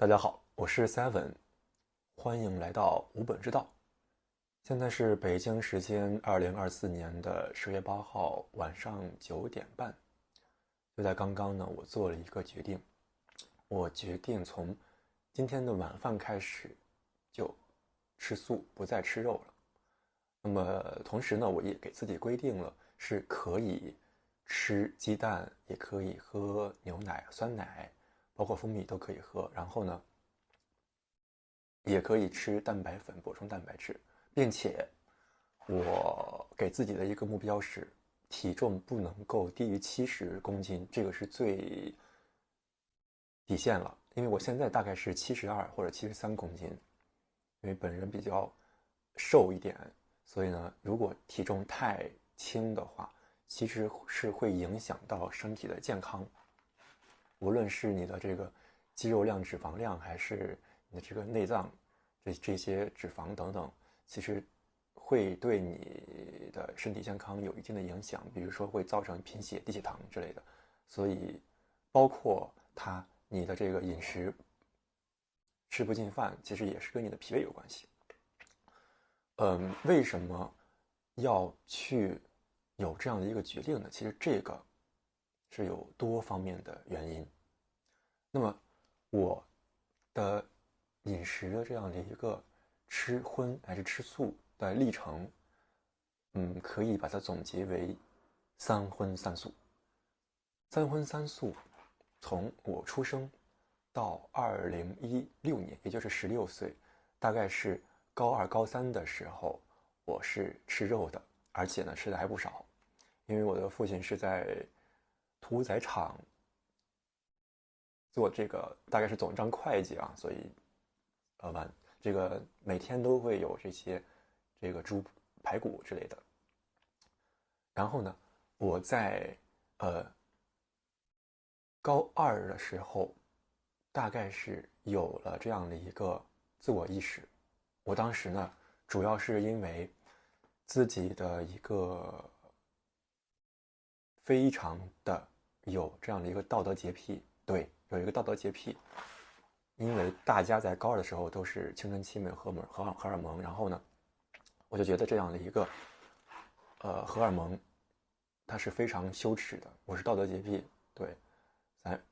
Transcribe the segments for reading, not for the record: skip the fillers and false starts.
大家好，我是 Seven，欢迎来到无本之道。现在是北京时间2024年的10月8号晚上9点半。就在刚刚呢，我做了一个决定，我决定从今天的晚饭开始就吃素，不再吃肉了。那么同时呢，我也给自己规定了，是可以吃鸡蛋，也可以喝牛奶、酸奶，包括蜂蜜都可以喝。然后呢，也可以吃蛋白粉补充蛋白质，并且我给自己的一个目标是体重不能够低于70公斤，这个是最底线了。因为我现在大概是72或者73公斤，因为本人比较瘦一点，所以呢，如果体重太轻的话，其实是会影响到身体的健康，无论是你的这个肌肉量、脂肪量，还是你的这个内脏这些脂肪等等，其实会对你的身体健康有一定的影响，比如说会造成贫血、低血糖之类的。所以，包括你的这个饮食吃不进饭，其实也是跟你的脾胃有关系。为什么要去有这样的一个决定呢？其实这个是有多方面的原因。那么我的饮食的这样的一个吃荤还是吃素的历程，可以把它总结为三荤三素。三荤三素，从我出生到2016年，也就是16岁，大概是高2、高3的时候，我是吃肉的，而且呢吃的还不少，因为我的父亲是在屠宰场做这个大概是总账会计啊，所以这个每天都会有这个猪排骨之类的。然后呢，我在高2的时候，大概是有了这样的一个自我意识。我当时呢，主要是因为自己的一个非常的有这样的一个道德洁癖，对，有一个道德洁癖。因为大家在高2的时候都是青春期没有荷尔蒙，然后呢，我就觉得这样的一个荷尔蒙，它是非常羞耻的。我是道德洁癖，对，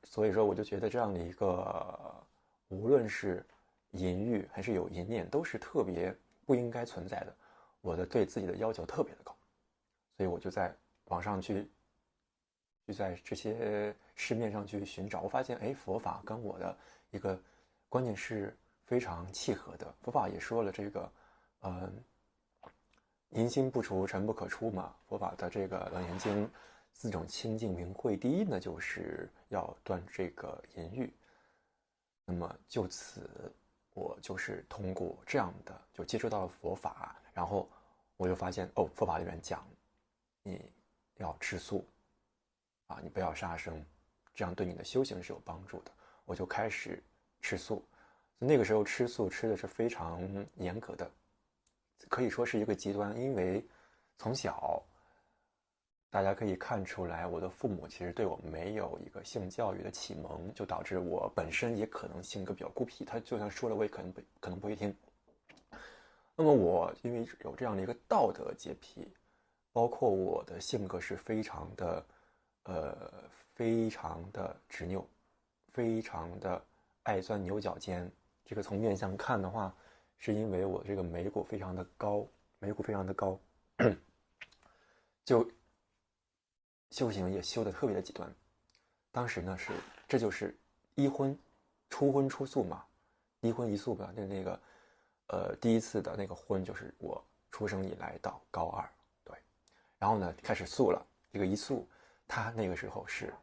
所以说我就觉得这样的一个，无论是淫欲还是有淫念，都是特别不应该存在的。我的对自己的要求特别的高，所以我就在网上就在这些市面上去寻找，我发现，哎，佛法跟我的一个观念是非常契合的。佛法也说了这个，淫心不除，尘不可出嘛。佛法的这个《楞严经》4种清净明慧，第一呢就是要断这个淫欲。那么就此，我就是通过这样的就接触到了佛法，然后我就发现哦，佛法里面讲你要吃素啊，你不要杀生，这样对你的修行是有帮助的。我就开始吃素，那个时候吃素吃的是非常严格的，可以说是一个极端。因为从小大家可以看出来，我的父母其实对我没有一个性教育的启蒙，就导致我本身也可能性格比较孤僻，他就算说了我也可能不会听。那么我因为有这样的一个道德洁癖，包括我的性格是非常的非常的执拗，非常的爱钻牛角尖。这个从面相看的话，是因为我这个眉骨非常的高，就修行也修得特别的极端。当时呢这就是一荤，初荤初素嘛，一荤一素吧。第一次的那个荤就是我出生以来到高2，对，然后呢开始素了。这个一素，他那个时候是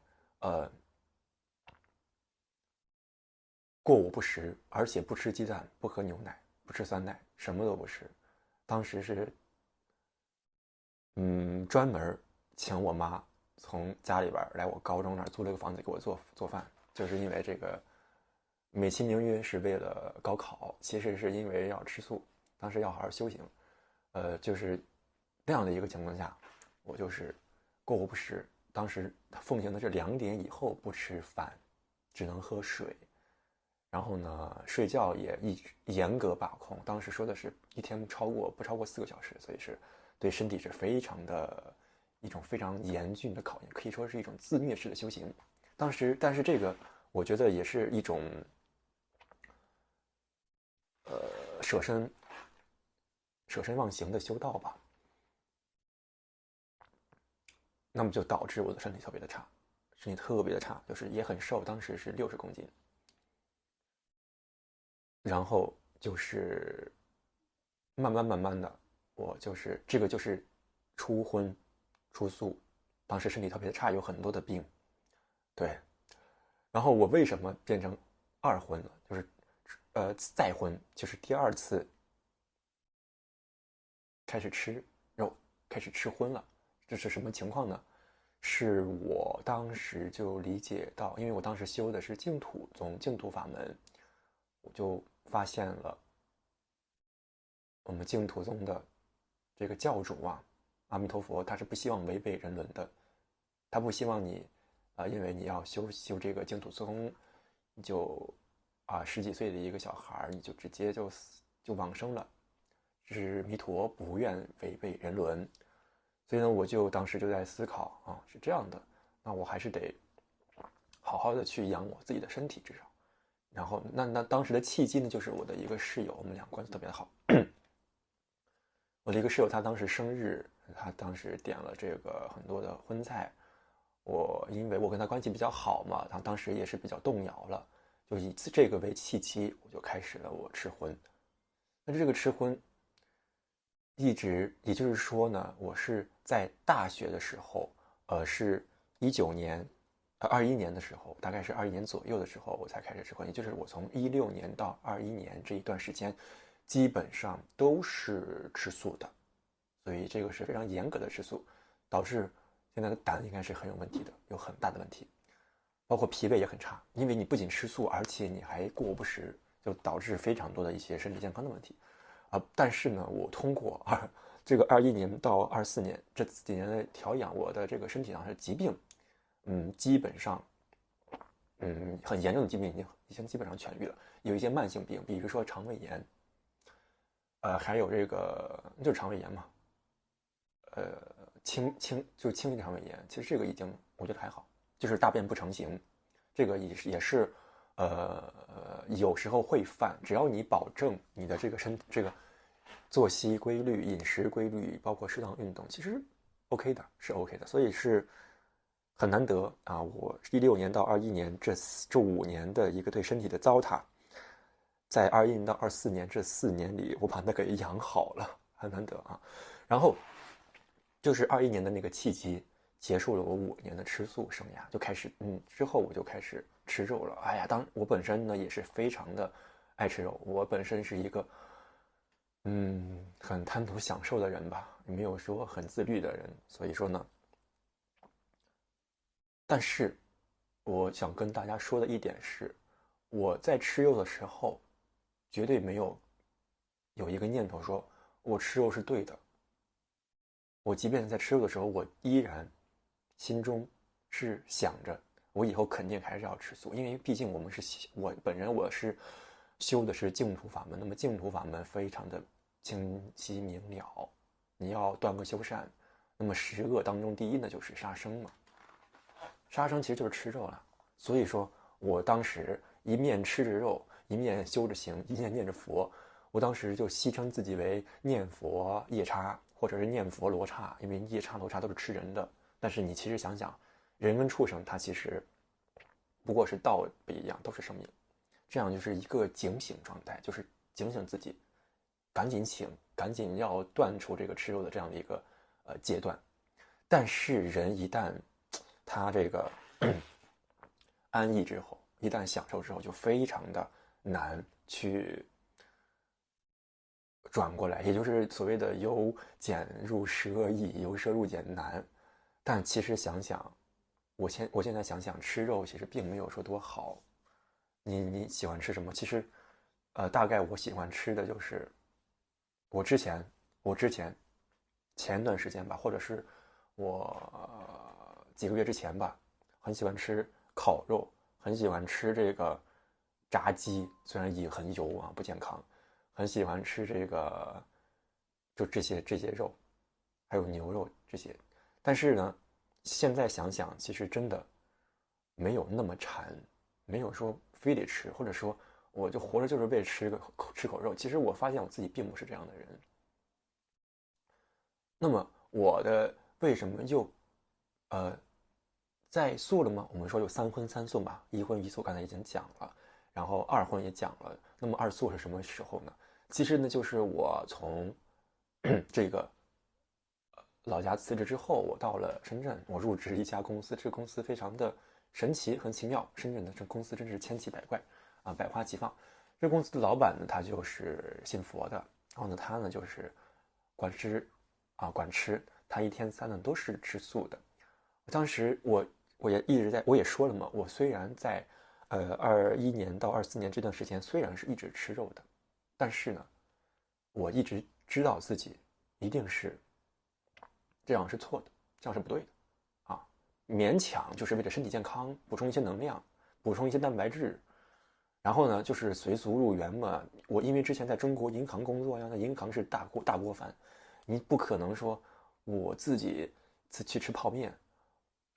过午不食，而且不吃鸡蛋，不喝牛奶，不吃酸奶，什么都不吃。当时是专门请我妈从家里边来我高中那儿租了个房子给我做饭，就是因为这个美其名曰是为了高考，其实是因为要吃素，当时要好好修行。就是那样的一个情况下，我就是过午不食。当时奉行的是2点以后不吃饭，只能喝水。然后呢，睡觉也严格把控。当时说的是一天不超过4个小时，所以是对身体是非常的一种非常严峻的考验，可以说是一种自虐式的修行。当时，但是这个我觉得也是一种舍身忘形的修道吧。那么就导致我的身体特别的差，就是也很瘦，当时是60公斤。然后就是慢慢的，我就是这个就是初婚初素，当时身体特别的差，有很多的病。对，然后我为什么变成二婚了？就是再婚，就是第2次开始吃肉，开始吃荤了。这是什么情况呢？是我当时就理解到，因为我当时修的是净土宗净土法门，我就发现了我们净土宗的这个教主啊，阿弥陀佛，他是不希望违背人伦的，他不希望你因为你要修这个净土宗，你就10几岁的一个小孩你就直接就往生了。是弥陀不愿违背人伦，所以呢，我就当时就在思考是这样的，那我还是得好好的去养我自己的身体，至少。然后那当时的契机呢，就是我的一个室友，我们俩关系特别的好。我的一个室友，他当时生日，他当时点了这个很多的荤菜，因为我跟他关系比较好嘛，他当时也是比较动摇了，就以这个为契机，我就开始了我吃荤。那这个吃荤一直，也就是说呢，我是在大学的时候，是19年，21年的时候，大概是21年左右的时候，我才开始吃荤。也就是我从16年到21年这一段时间，基本上都是吃素的，所以这个是非常严格的吃素，导致现在的胆应该是很有问题的，有很大的问题，包括脾胃也很差，因为你不仅吃素，而且你还过午不食，就导致非常多的一些身体健康的问题。但是呢，我通过这个21年到24年这几年的调养，我的这个身体上的疾病，基本上，很严重的疾病已经基本上痊愈了。有一些慢性病，比如说肠胃炎，还有这个就是肠胃炎嘛，轻微的肠胃炎，其实这个已经我觉得还好，就是大便不成形，这个也是有时候会犯，只要你保证你的这个作息规律、饮食规律，包括适当运动，其实 OK 的，是 OK 的，所以是很难得啊！我16年到21年这5年的一个对身体的糟蹋，在21年到24年这4年里，我把它给养好了，很难得啊！然后就是21年的那个契机，结束了我5年的吃素生涯，就开始之后我就开始吃肉了。哎呀，我本身呢也是非常的爱吃肉，我本身是一个很贪图享受的人吧，也没有说很自律的人，所以说呢，但是我想跟大家说的一点是，我在吃肉的时候，绝对没有一个念头说我吃肉是对的。我即便在吃肉的时候，我依然心中是想着，我以后肯定还是要吃素，因为毕竟我本人是修的是净土法门，那么净土法门非常的清晰明了，你要断恶修善，那么10恶当中第一呢就是杀生嘛，杀生其实就是吃肉了，所以说我当时一面吃着肉，一面修着行，一面念着佛，我当时就戏称自己为念佛夜叉，或者是念佛罗刹，因为夜叉罗刹都是吃人的，但是你其实想想，人跟畜生它其实不过是道不一样，都是生命，这样就是一个警醒状态，就是警醒自己，赶紧要断除这个吃肉的这样的一个阶段。但是人一旦他这个安逸之后，一旦享受之后，就非常的难去转过来，也就是所谓的由俭入奢易，由奢入俭难。但其实想想，我现在想想，吃肉其实并没有说多好。你喜欢吃什么？其实，大概我喜欢吃的就是我之前前一段时间吧，或者是我几个月之前吧，很喜欢吃烤肉，很喜欢吃这个炸鸡，虽然也很油啊，不健康，很喜欢吃这个，就这些肉，还有牛肉这些。但是呢，现在想想，其实真的没有那么馋，没有说非得吃，或者说我就活着就是为了吃口肉。其实我发现我自己并不是这样的人。那么我的为什么又再素了吗？我们说有三荤三素嘛，一荤一素刚才已经讲了，然后二荤也讲了。那么二素是什么时候呢？其实呢，就是我从这个老家辞职之后，我到了深圳，我入职一家公司，这个公司非常的神奇，很奇妙。深圳的这公司真是千奇百怪啊，百花齐放。这公司的老板呢，他就是信佛的，然后呢，他呢就是管吃，他一天三顿都是吃素的。当时我也一直在，我也说了嘛，我虽然在21年到24年这段时间虽然是一直吃肉的，但是呢，我一直知道自己一定是这样是错的，这样是不对的啊，勉强就是为了身体健康，补充一些能量，补充一些蛋白质，然后呢就是随俗入园嘛。我因为之前在中国银行工作呀，那银行是大锅饭，你不可能说我自己去吃泡面。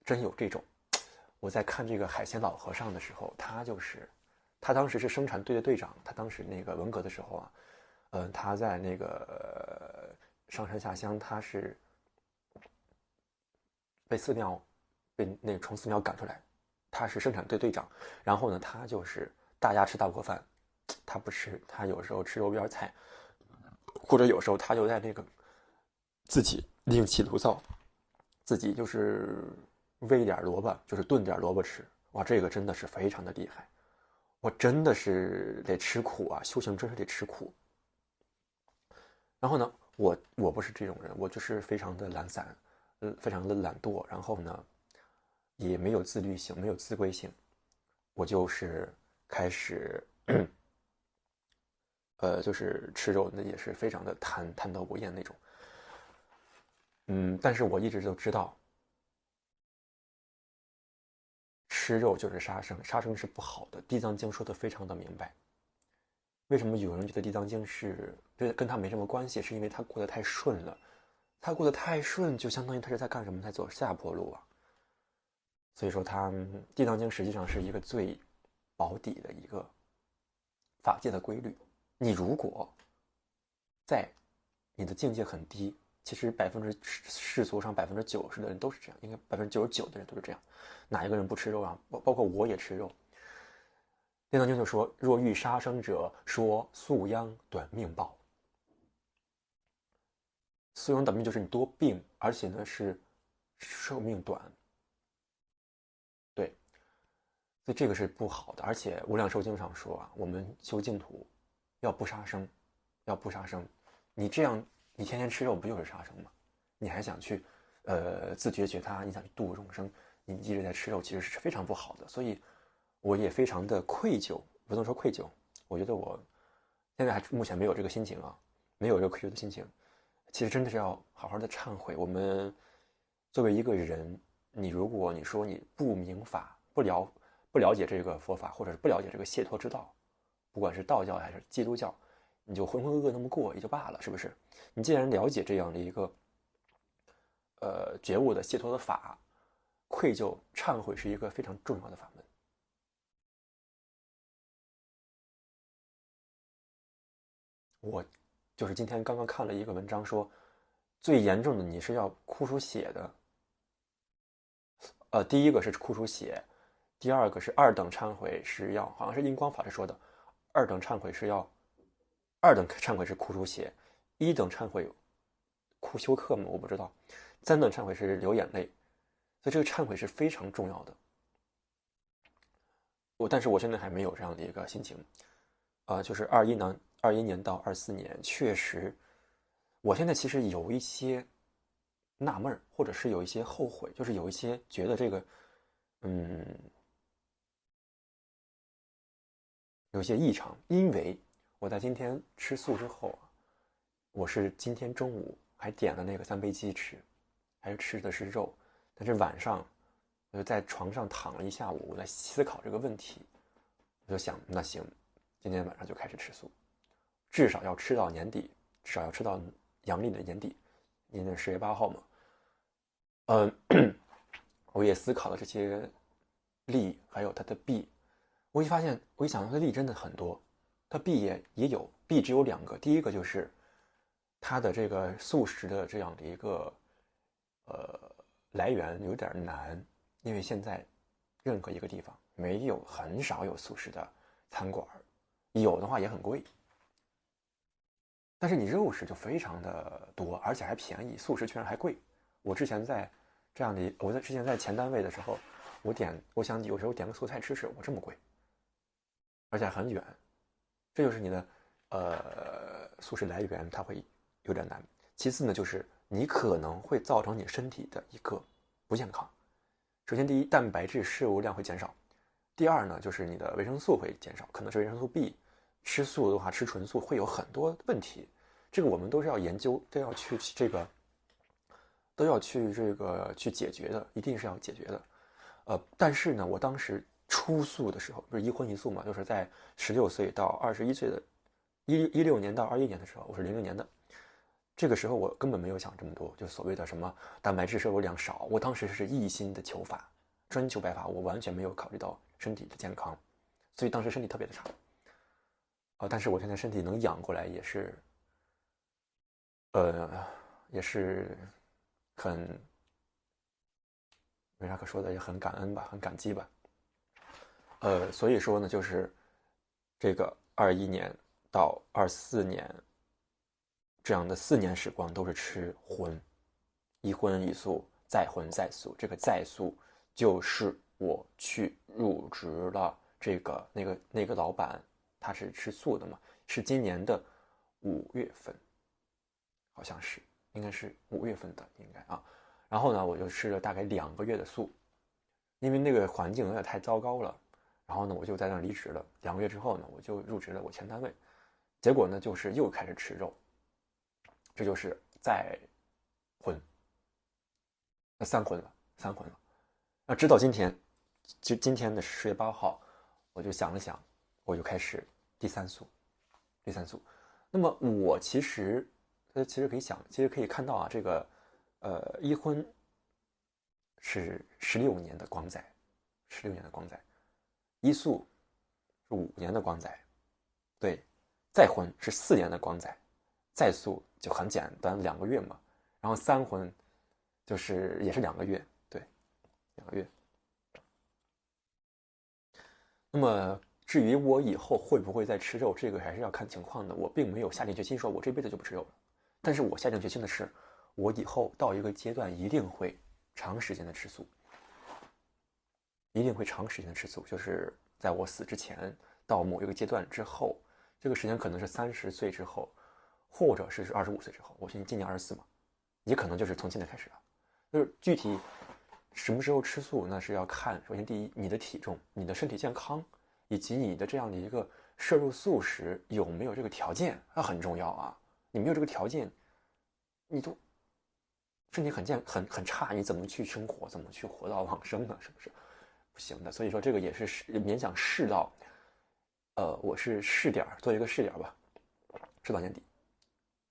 真有这种，我在看这个海鲜老和尚的时候，他当时是生产队的队长，他当时那个文革的时候啊，他在那个上山下乡，他是被那个从寺庙赶出来，他是生产队队长，然后呢，他就是大家吃大锅饭，他不吃，他有时候吃肉边菜，或者有时候他就在那个自己另起炉灶，自己就是煨点萝卜，就是炖点萝卜吃。哇，这个真的是非常的厉害。我真的是得吃苦啊，修行真是得吃苦。然后呢，我不是这种人，我就是非常的懒散，非常的懒惰，然后呢，也没有自律性，没有自规性。我就是开始，就是吃肉，那也是非常的贪到不厌那种。但是我一直都知道，吃肉就是杀生，杀生是不好的。《地藏经》说的非常的明白。为什么有人觉得《地藏经》跟他没什么关系？是因为他过得太顺了，他过得太顺，就相当于他是在干什么？在走下坡路啊。所以说，《地藏经》实际上是一个最保底的一个法界的规律。你如果在你的境界很低，其实世俗上90%的人都是这样，应该99%的人都是这样。哪一个人不吃肉啊？包括我也吃肉。地藏经就说：“若欲杀生者，说素殃短命报。”素殃短命就是你多病，而且呢是寿命短。对，所以这个是不好的。而且《无量寿经》上说啊，我们修净土要不杀生，要不杀生。你这样，你天天吃肉不就是杀生吗？你还想去自觉觉他，你想去度众生，你一直在吃肉，其实是非常不好的。所以我也非常的愧疚，不能说愧疚，我觉得我现在目前没有这个心情啊，没有这个愧疚的心情。其实真的是要好好的忏悔。我们作为一个人，如果你说你不明法，不了解这个佛法，或者是不了解这个解脱之道，不管是道教还是基督教，你就浑浑噩噩那么过也就罢了，是不是？你既然了解这样的一个觉悟的解脱的法，愧疚忏悔是一个非常重要的法门。我就是今天刚刚看了一个文章说，最严重的你是要哭出血的。第一个是哭出血，第二个是二等忏悔是要，好像是印光法师说的，二等忏悔是哭出血，一等忏悔哭休克吗？我不知道，三等忏悔是流眼泪，所以这个忏悔是非常重要的。但是我现在还没有这样的一个心情，就是21年到24年，确实，我现在其实有一些纳闷，或者是有一些后悔，就是有一些觉得这个，有一些异常，因为我在今天吃素之后啊，我是今天中午还点了那个3杯鸡吃，还是吃的是肉，但是晚上我就在床上躺了一下午，我在思考这个问题，我就想，那行，今天晚上就开始吃素，至少要吃到年底，至少要吃到阳历的年底，今天10月8号嘛。我也思考了这些利，还有它的弊。我一想它的利真的很多，它弊也有，弊只有2个。第一个就是它的这个素食的这样的一个来源有点难，因为现在任何一个地方很少有素食的餐馆，有的话也很贵。但是你肉食就非常的多，而且还便宜，素食居然还贵。我之前在前单位的时候，我想有时候点个素菜吃吃，我这么贵，而且很远，这就是你的素食来源，它会有点难。其次呢，就是你可能会造成你身体的一个不健康。首先，第一，蛋白质摄入量会减少；第二呢，就是你的维生素会减少，可能是维生素 B。吃素的话，吃纯素会有很多问题，这个我们都是要研究，都要去解决的，一定是要解决的。但是呢，我当时初素的时候，不是一荤一素嘛，就是在16岁到21岁的16年到21年的时候，我是00年的。这个时候我根本没有想这么多，就所谓的什么蛋白质摄入量少，我当时是一心的求法，专求白法，我完全没有考虑到身体的健康，所以当时身体特别的差。但是我现在身体能养过来，也是很没啥可说的，也很感恩吧，很感激吧。所以说呢，就是这个21年到24年这样的4年时光都是吃荤，一荤一素，再荤再素。这个再素就是我去入职了那个老板，他是吃素的嘛，是今年的5月份，好像是，应该是5月份的，应该啊。然后呢，我就吃了大概2个月的素，因为那个环境有点太糟糕了。然后呢，我就在那离职了。2个月之后呢，我就入职了我前单位。结果呢，就是又开始吃肉，这就是再荤，那3荤了。那直到今天，就今天的10月8号，我就想了想，我就开始第三素。那么我其实可以看到啊，这个一荤是16年的光仔，一素是5年的光仔，对，再荤是4年的光仔，再素就很简单2个月嘛，然后3荤就是也是2个月，对，2个月。那么至于我以后会不会再吃肉，这个还是要看情况的。我并没有下定决心说我这辈子就不吃肉了，但是我下定决心的是，我以后到一个阶段一定会长时间的吃素，就是在我死之前到某一个阶段之后，这个时间可能是30岁之后，或者是25岁之后。我今年24嘛，也可能就是从现在开始了。就是具体什么时候吃素，那是要看，首先第一，你的体重、你的身体健康，以及你的这样的一个摄入素食有没有这个条件，那很重要啊。你没有这个条件，你都身体很差，你怎么去生活，怎么去活到往生呢？是不是不行的？所以说这个也是勉强试到，我是试点，做一个试点吧，试到年底。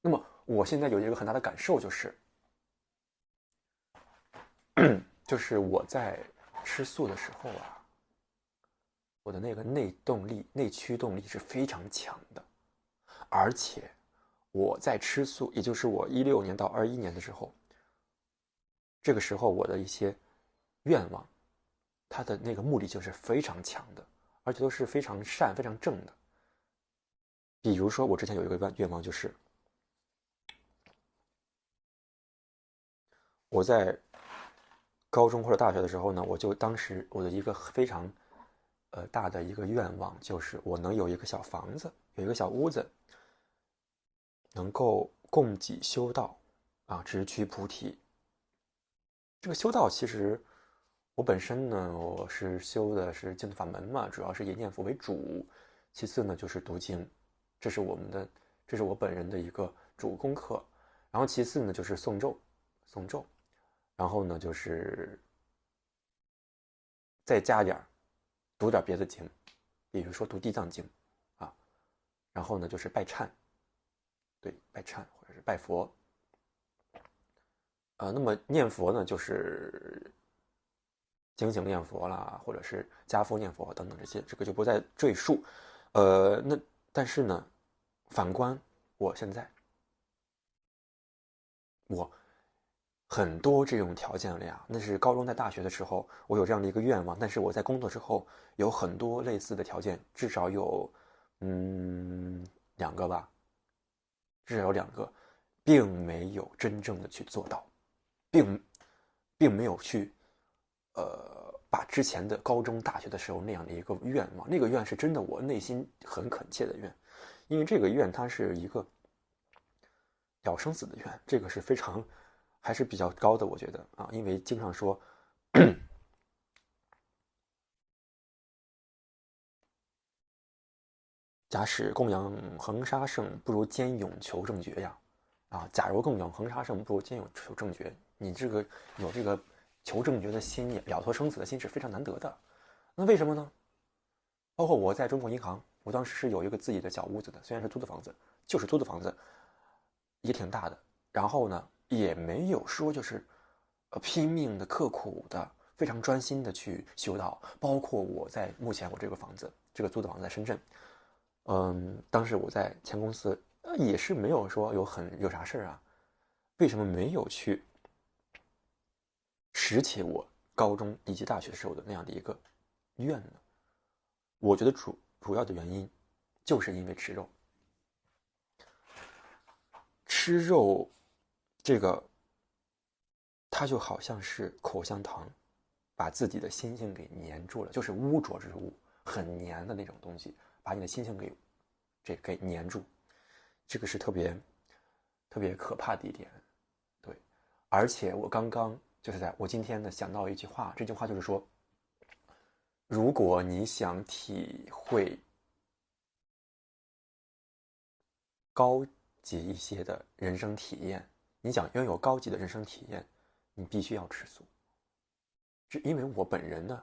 那么我现在有一个很大的感受就是。就是我在吃素的时候啊，我的那个内驱动力是非常强的，而且我在吃素，也就是我16年到21年的时候，这个时候我的一些愿望，它的那个目的就是非常强的，而且都是非常善、非常正的。比如说，我之前有一个愿望，就是我在高中或者大学的时候呢，当时我的一个非常大的一个愿望，就是我能有一个小房子，有一个小屋子，能够供给修道啊，直趋菩提。这个修道其实我本身呢，我是修的是净土法门嘛，主要是以念佛为主，其次呢就是读经，这是我本人的一个主功课。然后其次呢就是诵咒，然后呢就是再加点读点别的经，比如说读地藏经啊，然后呢就是拜忏，对，拜忏或者是拜佛。那么念佛呢，就是精行念佛啦，或者是家父念佛等等这些，这个就不再赘述。那但是呢，反观我现在，我很多这种条件了呀，那是高中在大学的时候，我有这样的一个愿望，但是我在工作之后有很多类似的条件，至少有两个吧，至少有两个，并没有真正的去做到，并没有去把之前的高中大学的时候那样的一个愿望，那个愿是真的我内心很恳切的愿，因为这个愿它是一个了生死的愿，这个是非常还是比较高的，我觉得啊，因为经常说假使供养恒沙圣，不如坚勇求正觉呀！啊，假如供养恒沙圣，不如坚勇求正觉。你这个有这个求正觉的心，了脱生死的心是非常难得的。那为什么呢？包括我在中国银行，我当时是有一个自己的小屋子的，虽然是租的房子，就是租的房子，也挺大的。然后呢，也没有说就是拼命的、刻苦的、非常专心的去修道。包括我在目前我这个房子，这个租的房子在深圳。当时我在前公司，也是没有说有啥事啊，为什么没有去拾起我高中以及大学时候的那样的一个愿呢？我觉得主要的原因就是因为吃肉，吃肉这个它就好像是口香糖，把自己的心性给粘住了，就是污浊之物，很黏的那种东西，把你的心性给粘住，这个是特别可怕的一点。对，而且我刚刚就是我今天呢想到一句话，这句话就是说，如果你想体会高级一些的人生体验，你想拥有高级的人生体验，你必须要吃素。因为我本人呢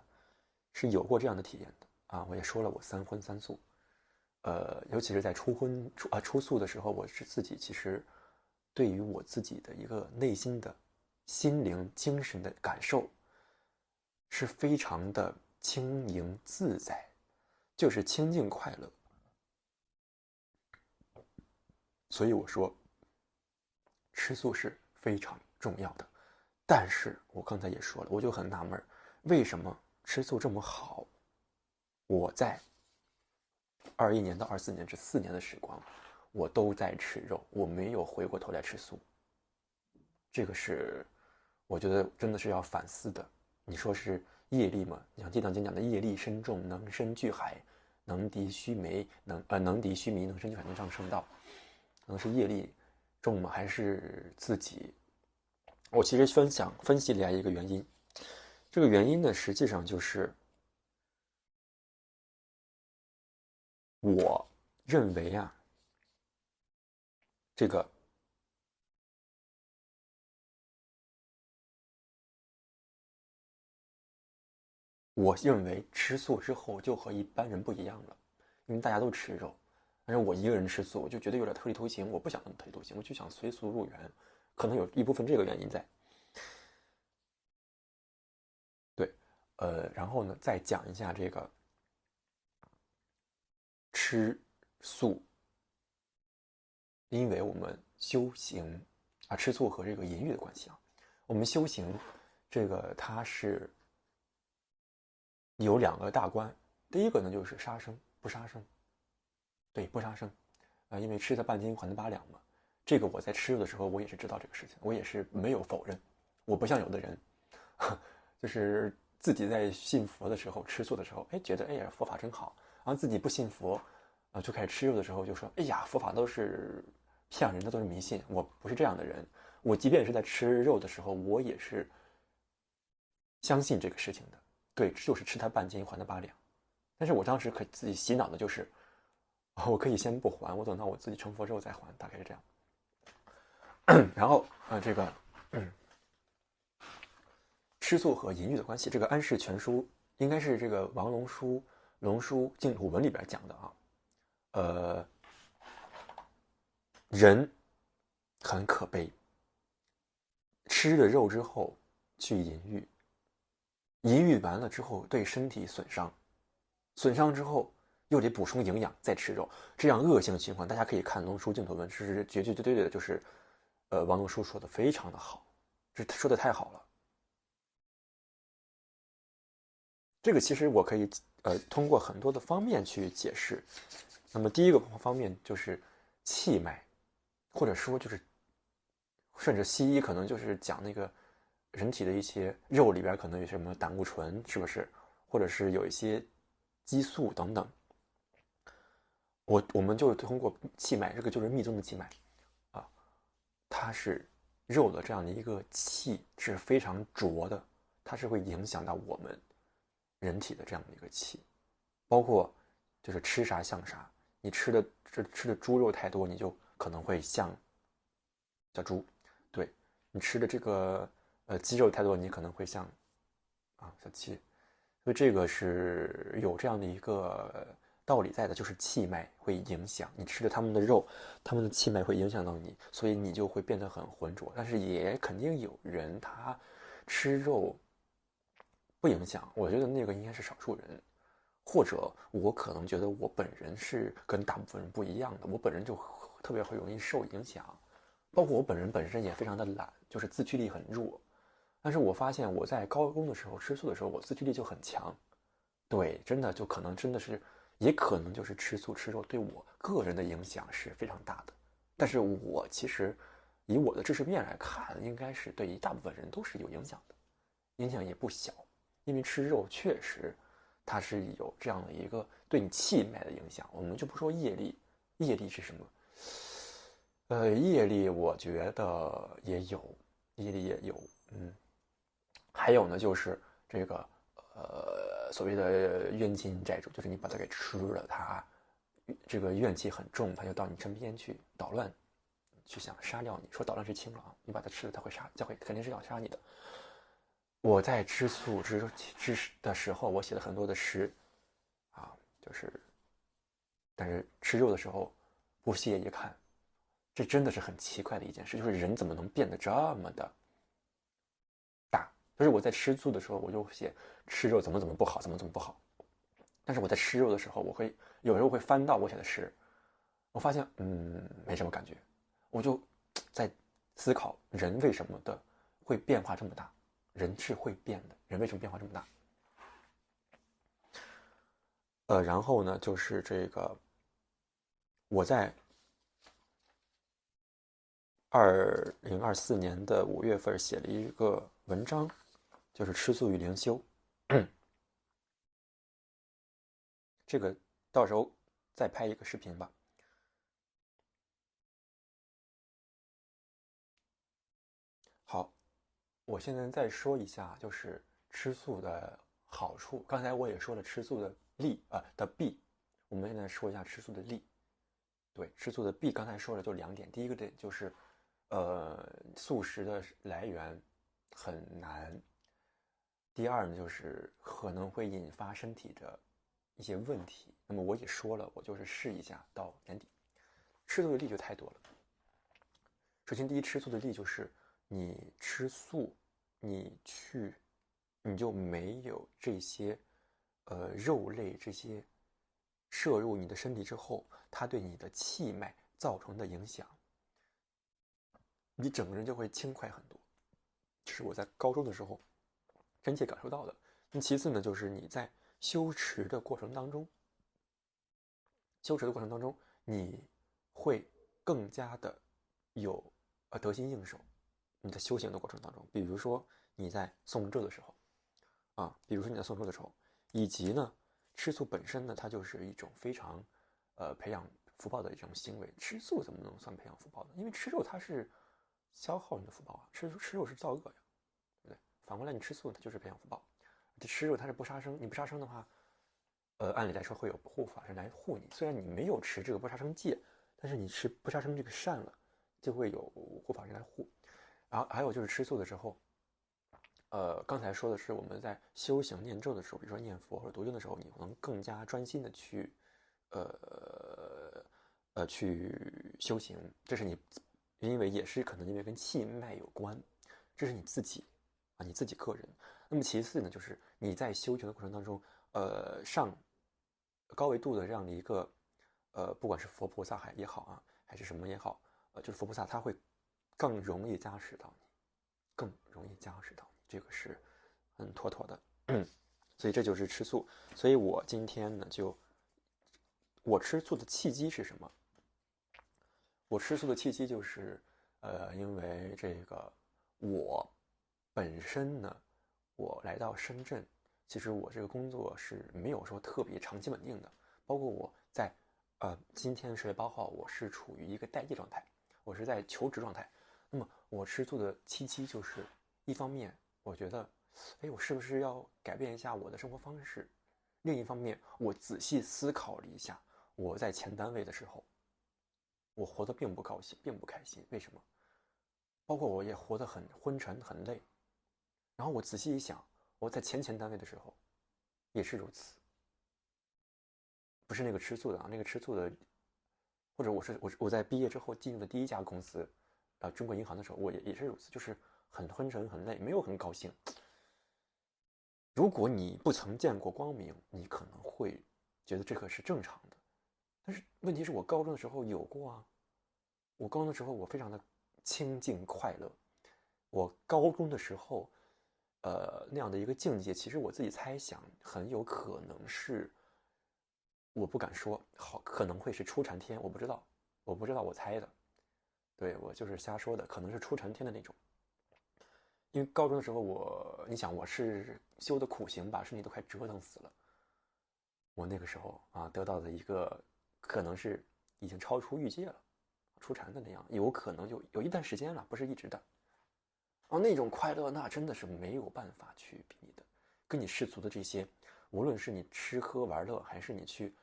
是有过这样的体验的啊，我也说了我3荤3素。尤其是在出素的时候，我是自己其实对于我自己的一个内心的心灵精神的感受是非常的轻盈自在，就是清净快乐。所以我说吃素是非常重要的。但是我刚才也说了，我就很纳闷，为什么吃素这么好，我在21年到24年这4年的时光，我都在吃肉，我没有回过头来吃素。这个是我觉得真的是要反思的。你说是业力吗？你像《地藏经》讲的业力深重，能深巨海，能敌须弥，能敌须弥，能深巨海，能上圣道。可能是业力重吗？还是自己？我其实分析了一个原因，这个原因呢，实际上就是我认为啊，这个我认为吃素之后就和一般人不一样了，因为大家都吃肉，但是我一个人吃素，我就觉得有点特立独行，我不想那么特立独行，我就想随俗入园，可能有一部分这个原因在。对，然后呢，再讲一下这个吃素，因为我们修行啊，吃素和这个淫欲的关系啊，我们修行这个它是有2个大关，第一个呢就是杀生，不杀生，对，不杀生，因为吃的半斤还的8两嘛。这个我在吃肉的时候，我也是知道这个事情，我也是没有否认。我不像有的人，就是自己在信佛的时候吃素的时候，觉得呀佛法真好，然后自己不信佛，就开始吃肉的时候就说，哎呀佛法都是骗人的，都是迷信。我不是这样的人，我即便是在吃肉的时候，我也是相信这个事情的。对，就是吃它半斤还它8两。但是我当时可自己洗脑的就是，我可以先不还，我等到我自己成佛之后再还，大概是这样。然后这个吃素和淫欲的关系，这个《安世全书》应该是这个王龙书龙书净土文里边讲的啊，人很可悲，吃了肉之后去淫欲，淫欲完了之后对身体损伤，损伤之后又得补充营养再吃肉，这样恶性循环。大家可以看龙书净土文，是绝对的，就是王龙书说的非常的好，这说的太好了。这个其实我可以通过很多的方面去解释。那么第一个方面就是气脉，或者说就是甚至西医可能就是讲那个人体的一些肉里边可能有什么胆固醇，是不是？或者是有一些激素等等。我们就通过气脉，这个就是密宗的气脉啊，它是肉的这样的一个气是非常浊的，它是会影响到我们人体的这样的一个气，包括就是吃啥像啥，你吃的猪肉太多，你就可能会像小猪，对，你吃的这个鸡肉太多，你可能会像小鸡，所以这个是有这样的一个道理在的，就是气脉会影响你吃的他们的肉，他们的气脉会影响到你，所以你就会变得很浑浊。但是也肯定有人他吃肉不影响，我觉得那个应该是少数人，或者我可能觉得我本人是跟大部分人不一样的，我本人就特别会容易受影响，包括我本身也非常的懒，就是自驱力很弱。但是我发现我在高中的时候吃素的时候，我自驱力就很强。对，真的就可能真的是，也可能就是吃素吃肉对我个人的影响是非常大的。但是我其实以我的知识面来看，应该是对于大部分人都是有影响的，影响也不小。因为吃肉确实它是有这样的一个对你气脉的影响。我们就不说业力，业力是什么？业力我觉得也有，业力也有，还有呢就是这个所谓的冤亲债主，就是你把它给吃了，它这个怨气很重，它就到你身边去捣乱，去想杀掉你。说捣乱是轻了啊，你把它吃了，它会杀，肯定是要杀你的。我在吃素吃的时候，我写了很多的诗，就是，但是吃肉的时候，不屑一看，这真的是很奇怪的一件事，就是人怎么能变得这么的大？就是我在吃素的时候，我就写吃肉怎么不好，怎么不好。但是我在吃肉的时候，我会有时候会翻到我写的诗，我发现没什么感觉，我就在思考人为什么会变化这么大。人是会变的，人为什么变化这么大？然后呢，就是这个，我在2024年的5月份写了一个文章，就是吃素与灵修。这个到时候再拍一个视频吧。好，我现在再说一下，就是吃素的好处。刚才我也说了吃素的的弊，我们现在说一下吃素的利。对，吃素的弊，刚才说了就2点。第一个点就是，素食的来源很难。第二呢，就是可能会引发身体的一些问题。那么我也说了，我就是试一下到年底。吃素的利就太多了。首先，第一，吃素的利就是你吃素，你就没有这些肉类这些摄入你的身体之后，它对你的气脉造成的影响，你整个人就会轻快很多。这是我在高中的时候真切感受到的。那其次呢，就是你在修持的过程当中，你会更加的有得心应手。你在修行的过程当中，比如说你在诵咒的时候，以及呢，吃素本身呢，它就是一种非常培养福报的一种行为。吃素怎么能算培养福报呢？因为吃肉它是消耗你的福报啊，吃肉是造恶呀，对不对？反过来你吃素它就是培养福报。吃肉它是不杀生，你不杀生的话，按理来说会有护法神来护你。虽然你没有持这个不杀生戒，但是你吃不杀生这个善了，就会有护法神来护。然后还有就是吃素的时候，刚才说的是我们在修行念咒的时候，比如说念佛或者读经的时候，你能更加专心的去，去修行。这是你，因为也是可能因为跟气脉有关，这是你自己啊，你自己个人。那么其次呢，就是你在修行的过程当中，上高维度的这样的一个，不管是佛菩萨也好啊，还是什么也好，就是佛菩萨他会更容易加持到你，更容易加持到你。这个是很妥妥的，所以这就是吃素。所以我今天呢，我吃素的契机是什么？我吃素的契机就是，因为这个我本身呢，我来到深圳，其实我这个工作是没有说特别长期稳定的，包括我在今天10月8号，我是处于一个待业状态，我是在求职状态。那么我吃素的契机就是，一方面我觉得，哎，我是不是要改变一下我的生活方式？另一方面，我仔细思考了一下，我在前单位的时候，我活得并不高兴，并不开心。为什么？包括我也活得很昏沉、很累。然后我仔细一想，我在前单位的时候也是如此，不是那个吃素的啊，那个吃素的，或者我在毕业之后进入的第一家公司，中国银行的时候，我也是如此，就是很昏沉、很累，没有很高兴。如果你不曾见过光明，你可能会觉得这个是正常的。但是问题是我高中的时候有过啊，我高中的时候我非常的清静快乐。我高中的时候，那样的一个境界，其实我自己猜想，很有可能是，我不敢说，好，可能会是出禅天，我不知道，我猜的，对，我就是瞎说的，可能是出禅天的那种。因为高中的时候你想我是修的苦行把身体都快折腾死了。我那个时候啊得到的一个可能是已经超出欲界了，出禅的那样，有可能就有一段时间了，不是一直的。那种快乐那真的是没有办法去比拟的，跟你世俗的这些，无论是你吃喝玩乐，还是你去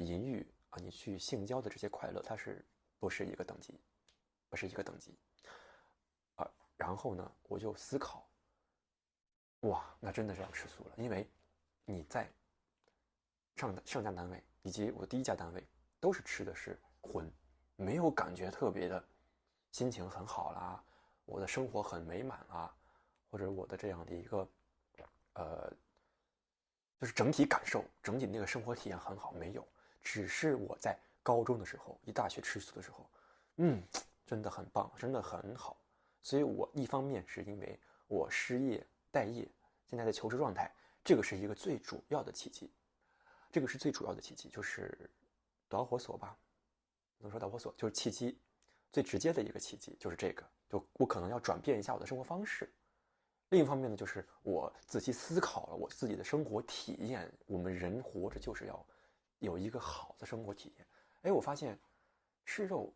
淫欲啊，你去性交的这些快乐，它是不是一个等级？不是一个等级。然后呢，我就思考，哇，那真的是要吃素了，因为你在上家单位以及我第一家单位都是吃的是荤，没有感觉特别的心情很好啦，我的生活很美满啦，或者我的这样的一个就是整体感受，整体那个生活体验很好，没有，只是我在高中的时候，一大学吃素的时候，真的很棒，真的很好。所以我一方面是因为我失业待业，现在在求职状态，这个是一个最主要的契机，这个是最主要的契机，就是导火索吧，不能说导火索，就是契机，最直接的一个契机就是这个，就我可能要转变一下我的生活方式。另一方面呢，就是我仔细思考了我自己的生活体验，我们人活着就是要有一个好的生活体验。哎，我发现吃肉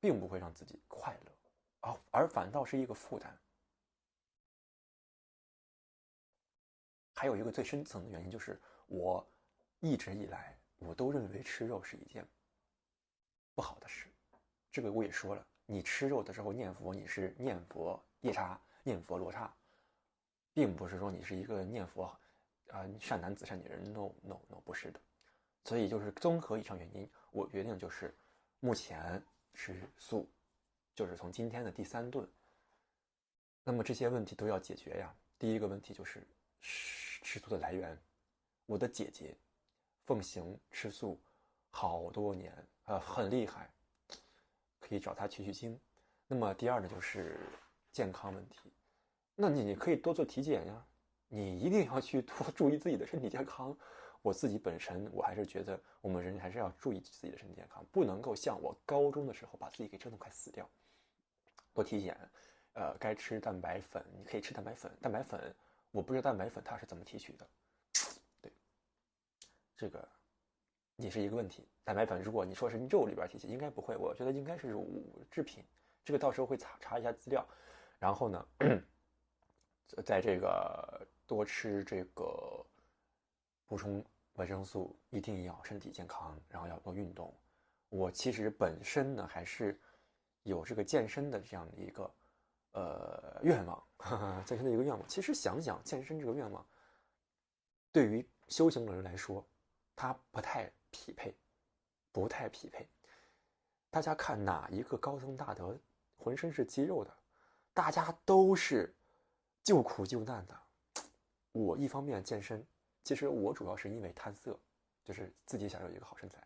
并不会让自己快乐，而反倒是一个负担。还有一个最深层的原因就是，我一直以来我都认为吃肉是一件不好的事。这个我也说了，你吃肉的时候念佛，你是念佛夜叉，念佛罗刹，并不是说你是一个念佛善男子善女人。No No No， 不是的。所以就是综合以上原因，我决定就是目前吃素，就是从今天的第3顿。那么这些问题都要解决呀。第一个问题就是吃素的来源，我的姐姐奉行吃素好多年，很厉害，可以找她取经。那么第二呢，就是健康问题，那你可以多做体检呀，你一定要去多注意自己的身体健康。我自己本身我还是觉得我们人还是要注意自己的身体健康，不能够像我高中的时候把自己给折腾快死掉。多体检，该吃蛋白粉，你可以吃蛋白粉。蛋白粉我不知道蛋白粉它是怎么提取的，对，这个也是一个问题。蛋白粉如果你说是肉里边提取，应该不会，我觉得应该是乳制品。这个到时候会查一下资料。然后呢，在这个多吃这个补充维生素，一定要身体健康，然后要多运动。我其实本身呢还是有这个健身的这样的一个愿望，健身的一个愿望。其实想想健身这个愿望，对于修行的人来说，它不太匹配，不太匹配。大家看哪一个高僧大德浑身是肌肉的？大家都是救苦救难的。我一方面健身，其实我主要是因为贪色，就是自己想有一个好身材。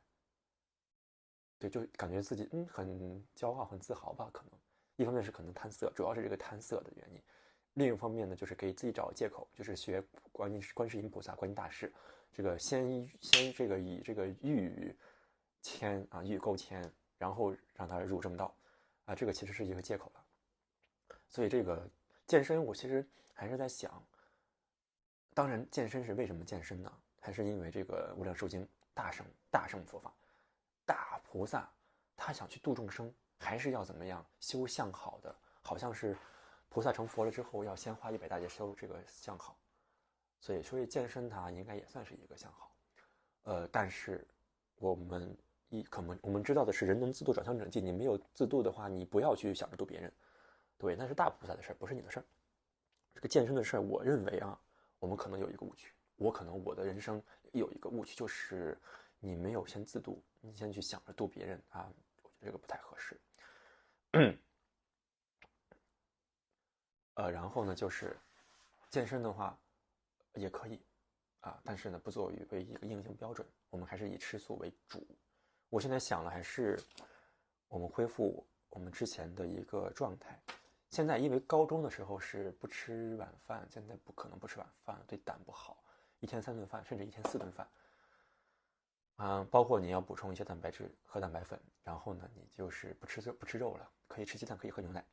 对，就感觉自己很骄傲、很自豪吧，可能。一方面是可能贪色，主要是这个贪色的原因。另一方面呢，就是给自己找借口，就是学观世音菩萨、观音大士，这个先这个以这个欲牵啊，欲勾牵，然后让他入正道啊，这个其实是一个借口了。所以这个健身，我其实还是在想，当然健身是为什么健身呢？还是因为这个无量寿经大乘佛法，大菩萨他想去度众生，还是要怎么样修相好的？好像是菩萨成佛了之后，要先花100大劫修这个相好，所以健身它应该也算是一个相好。但是我们我们知道的是，人能自度，转向正寂。你没有自度的话，你不要去想着度别人。对，那是大菩萨的事儿，不是你的事儿。这个健身的事儿，我认为啊，我们可能有一个误区。我的人生有一个误区，就是你没有先自度，你先去想着度别人啊，我觉得这个不太合适。然后呢，就是健身的话也可以啊，但是呢，不作为一个硬性标准，我们还是以吃素为主。我现在想了，还是我们恢复我们之前的一个状态。现在因为高中的时候是不吃晚饭，现在不可能不吃晚饭，对胆不好，一天3顿饭，甚至一天4顿饭。包括你要补充一些蛋白质，喝蛋白粉，然后呢，你就是不吃肉了，可以吃鸡蛋，可以喝牛奶。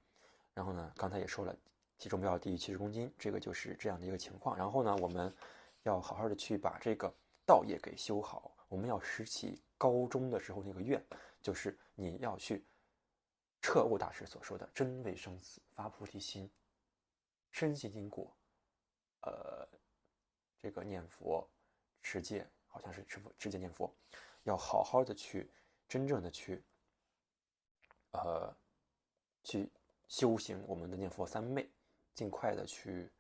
然后呢，刚才也说了，体重不要低于70公斤，这个就是这样的一个情况。然后呢，我们要好好的去把这个道业给修好。我们要拾起高中的时候那个愿，就是你要去彻悟大师所说的真为生死，发菩提心，深信因果，这个念佛持戒，好像是持戒念佛，要好好的去真正的去修行我们的念佛三昧，尽快的去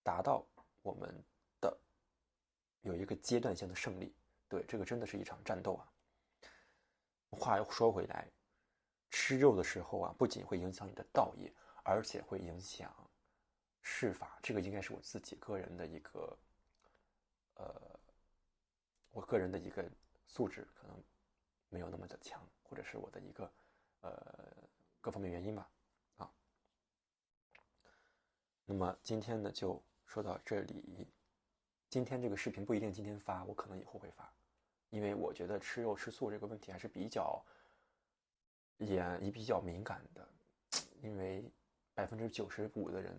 达到我们的有一个阶段性的胜利。对，这个真的是一场战斗啊。话又说回来，吃肉的时候啊，不仅会影响你的道业，而且会影响世法。这个应该是我自己个人的一个，我个人的一个素质可能没有那么的强，或者是我的一个各方面原因吧。那么今天呢就说到这里。今天这个视频不一定今天发，我可能以后会发，因为我觉得吃肉吃素这个问题还是比较敏感的，因为95%的人，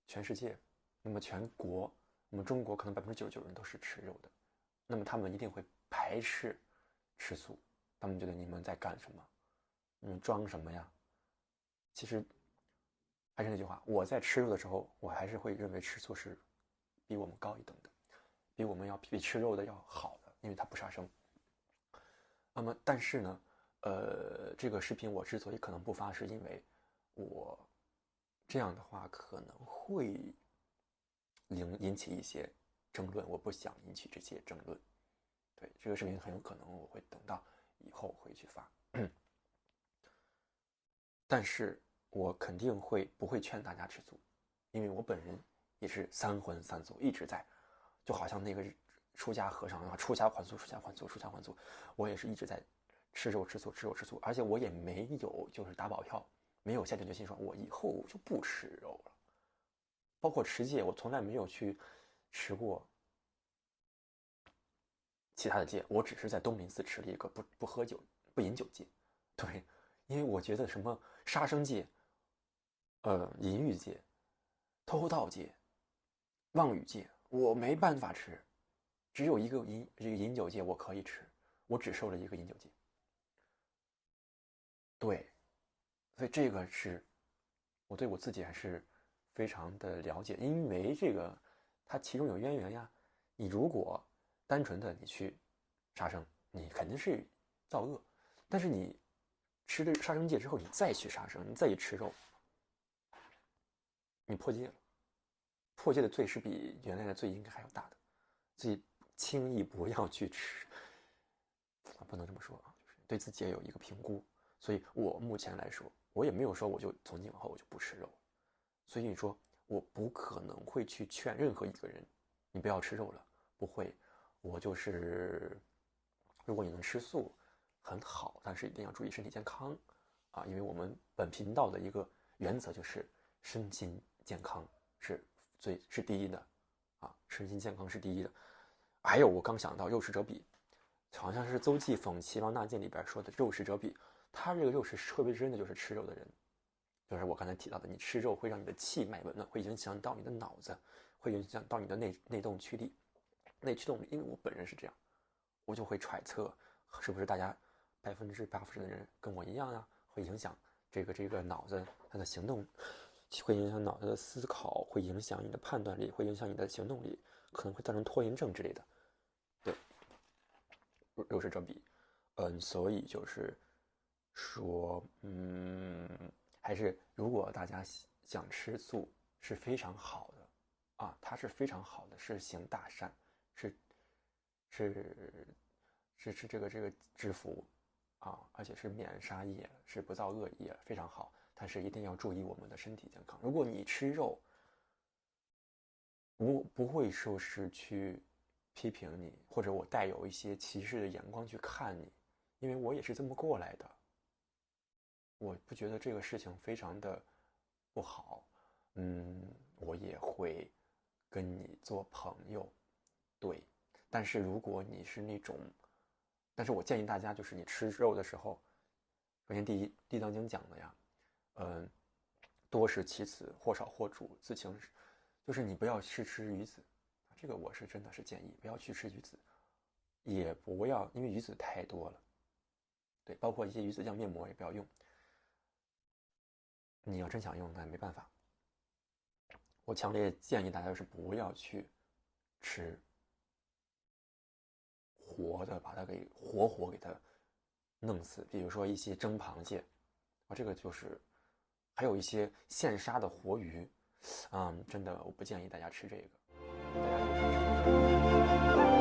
全世界，那么全国，我们中国可能99%人都是吃肉的，那么他们一定会排斥吃素，他们觉得你们在干什么？你们装什么呀？其实还是那句话，我在吃肉的时候，我还是会认为吃素是比我们高一等的，比吃肉的要好的，因为它不杀生。那么，但是呢，这个视频我之所以可能不发，是因为我这样的话可能会引起一些争论，我不想引起这些争论。对，这个视频很有可能我会等到以后会去发，但是我肯定不会劝大家吃素，因为我本人也是3荤3素，一直在，就好像那个出家和尚啊，出家还俗，我也是一直在吃肉吃素，而且我也没有就是打保票，没有下定决心说我以后就不吃肉了。包括持戒，我从来没有去持过其他的戒，我只是在东林寺持了一个不喝酒、不饮酒戒。对，因为我觉得什么杀生戒、淫欲戒、偷盗戒、妄语戒，我没办法吃，只有一个饮酒戒我可以吃，我只受了一个饮酒戒。对，所以这个是我对我自己还是非常的了解，因为这个它其中有渊源呀。你如果单纯的你去杀生，你肯定是造恶，但是你吃了杀生戒之后，你再去杀生，你再去吃肉，你破戒了，破戒的罪是比原来的罪应该还要大的，所以轻易不要去吃，不能这么说啊，就是对自己也有一个评估。所以我目前来说，我也没有说我就从今往后我就不吃肉，所以你说我不可能会去劝任何一个人，你不要吃肉了，不会，我就是，如果你能吃素，很好，但是一定要注意身体健康啊，因为我们本频道的一个原则就是身心健康是第一的啊，身心健康是第一的。还有我刚想到肉食者鄙，好像是邹忌讽齐王纳谏里边说的肉食者鄙，他这个肉是特别真的就是吃肉的人，就是我刚才提到的，你吃肉会让你的气脉紊乱，会影响到你的脑子，会影响到你的内动驱力。因为我本人是这样，我就会揣测是不是大家80%的人跟我一样啊，会影响这个脑子它的行动，会影响脑子的思考，会影响你的判断力，会影响你的行动力，可能会造成拖延症之类的。对，肉食者鄙，所以就是说，还是如果大家想吃素是非常好的啊，它是非常好的，是行大善，是这个知福啊，而且是免杀业，是不造恶业，非常好。但是一定要注意我们的身体健康。如果你吃肉，不会说是去批评你，或者我带有一些歧视的眼光去看你，因为我也是这么过来的。我不觉得这个事情非常的不好，我也会跟你做朋友，对。但是如果你是那种，但是我建议大家，就是你吃肉的时候，首先第一，《地藏经》讲的呀，多食其词，或少或主，自请，就是你不要去吃鱼子，这个我是真的是建议不要去吃鱼子，也不要因为鱼子太多了，对，包括一些鱼子酱面膜也不要用。你要真想用，那没办法。我强烈建议大家就是不要去吃活的，把它给活给它弄死。比如说一些蒸螃蟹，这个就是还有一些现杀的活鱼，真的我不建议大家吃这个。大家